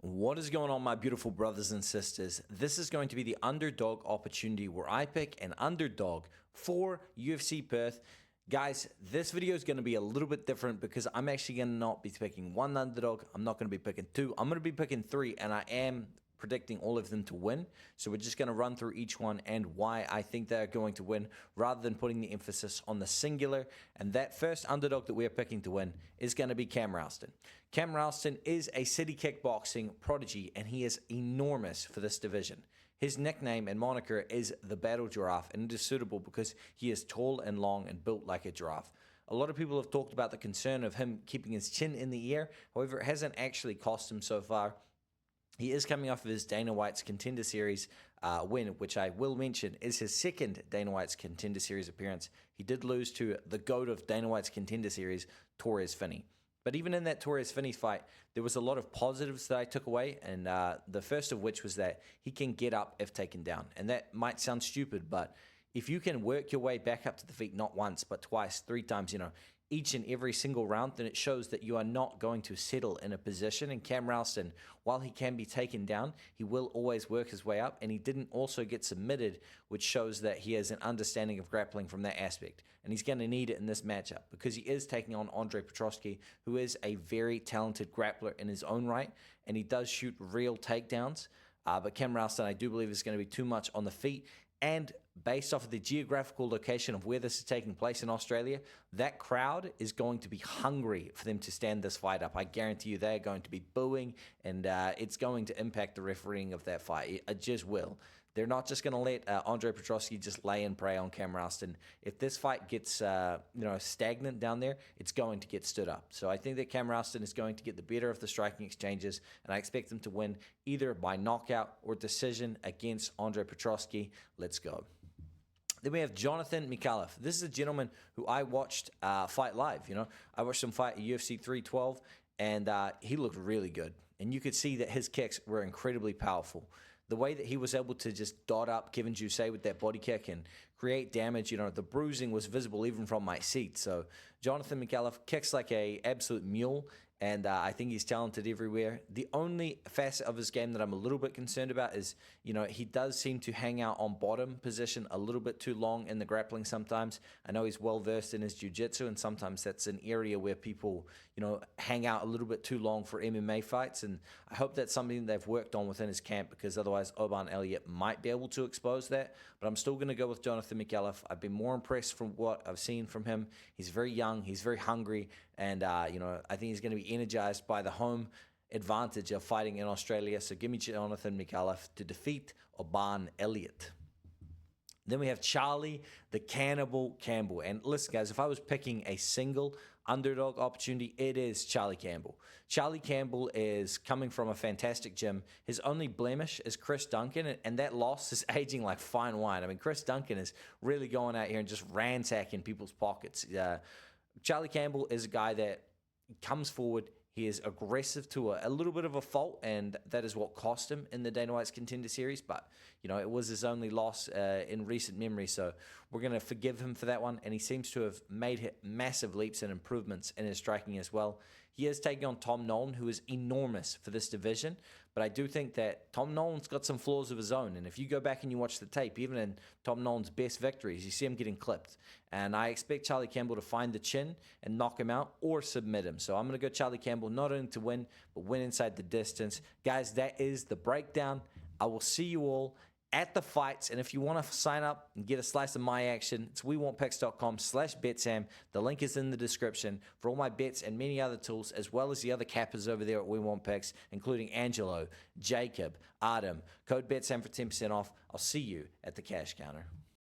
What is going on, my beautiful brothers and sisters? This is going to be the Underdog opportunity where I pick an underdog for UFC Perth. Guys, this video is going to be a little bit different because I'm actually going to not be picking one underdog. I'm not going to be picking two. I'm going to be picking three, and I am predicting all of them to win. So we're just going to run through each one and why I think they're going to win rather than putting the emphasis on the singular. And that first underdog that we are picking to win is going to be Cam Ralston. Cam Ralston is a city kickboxing prodigy, and he is enormous for this division. His nickname and moniker is the Battle Giraffe, and it is suitable because he is tall and long and built like a giraffe. A lot of people have talked about the concern of him keeping his chin in the air. However, it hasn't actually cost him so far. He is coming off of his Dana White's Contender Series win, which I will mention is his second Dana White's Contender Series appearance. He did lose to the GOAT of Dana White's Contender Series, Torres Finney. But even in that Torres Finney fight, there was a lot of positives that I took away, and the first of which was that he can get up if taken down. And that might sound stupid, but if you can work your way back up to the feet not once, but twice, three times, each and every single round, then it shows that you are not going to settle in a position. And Cam Ralston, while he can be taken down, he will always work his way up, and he didn't also get submitted, which shows that he has an understanding of grappling from that aspect. And he's going to need it in this matchup because he is taking on Andre Petroski, who is a very talented grappler in his own right, and he does shoot real takedowns. But Cam Ralston, I do believe, is going to be too much on the feet. And based off of the geographical location of where this is taking place in Australia, that crowd is going to be hungry for them to stand this fight up. I guarantee you they're going to be booing, and it's going to impact the refereeing of that fight. It just will. They're not just going to let Andre Petroski just lay and prey on Cam Ralston. If this fight gets stagnant down there, it's going to get stood up. So I think that Cam Ralston is going to get the better of the striking exchanges, and I expect him to win either by knockout or decision against Andre Petroski. Let's go. Then we have Jonathan Mikhailov. This is a gentleman who I watched fight live. I watched him fight at UFC 312, and he looked really good. And you could see that his kicks were incredibly powerful. The way that he was able to just dot up Kevin Jousset with that body kick and create damage, the bruising was visible even from my seat. So Jonathan Mikhailov kicks like a absolute mule, and I think he's talented everywhere. The only facet of his game that I'm a little bit concerned about is, he does seem to hang out on bottom position a little bit too long in the grappling sometimes. I know he's well-versed in his jiu-jitsu, and sometimes that's an area where people, hang out a little bit too long for MMA fights, and I hope that's something they've worked on within his camp, because otherwise Oban Elliott might be able to expose that. But I'm still going to go with Jonathan Mikhailov. I've been more impressed from what I've seen from him. He's very young, he's very hungry, and I think he's going to be energized by the home advantage of fighting in Australia. So give me Jonathan Mikhailov to defeat Oban Elliott. Then we have Charlie the Cannibal Campbell. And listen, guys, if I was picking a single underdog opportunity, it is Charlie Campbell. Charlie Campbell is coming from a fantastic gym. His only blemish is Chris Duncan, and that loss is aging like fine wine. I mean, Chris Duncan is really going out here and just ransacking people's pockets. Charlie Campbell is a guy that comes forward. He is aggressive to a little bit of a fault, and that is what cost him in the Dana White's Contender Series. But, it was his only loss in recent memory, so we're going to forgive him for that one. And he seems to have made massive leaps and improvements in his striking as well. He is taking on Tom Nolan, who is enormous for this division. But I do think that Tom Nolan's got some flaws of his own. And if you go back and you watch the tape, even in Tom Nolan's best victories, you see him getting clipped. And I expect Charlie Campbell to find the chin and knock him out or submit him. So I'm going to go Charlie Campbell, not only to win, but win inside the distance. Guys, that is the breakdown. I will see you all at the fights, and if you want to sign up and get a slice of my action, it's wewantpicks.com/BetSam. The link is in the description for all my bets and many other tools, as well as the other cappers over there at We Want Picks, including Angelo, Jacob, Adam. Code BetSam for 10% off. I'll see you at the cash counter.